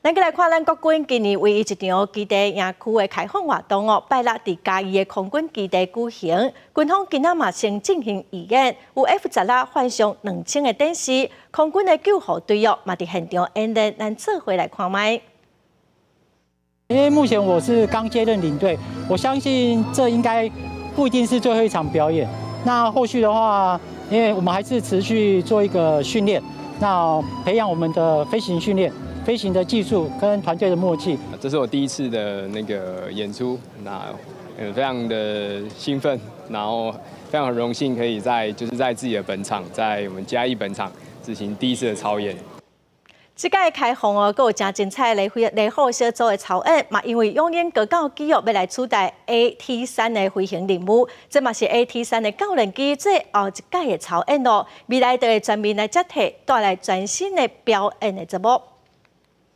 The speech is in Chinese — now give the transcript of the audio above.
咱来看咱国军今年唯一一场基地营区的开放活动哦，拜六伫嘉义的空军基地举行。军方今仔嘛先进行预演，有 F-16换上2000个电视，空军的救护队哦嘛伫现场演练，咱做回来看卖。因为目前我是刚接任领队，我相信这应该不一定是最后一场表演。那后续的话，因为我们还是持续做一个训练，那培养我们的飞行训练。 飞行的技术跟团队的默契，这是我第一次的那个演出，那非常的兴奋，然后非常荣幸可以在自己的本场，在我们嘉义本场执行第一次的操演。这届开放哦，佫有真精彩的雷虎小组的操演，嘛因为永远高教机哦要来取代 AT3的飞行任务，这嘛是 AT3的教练机最后一届的操演咯，未来就会全面来接替，带来全新的表演的节目。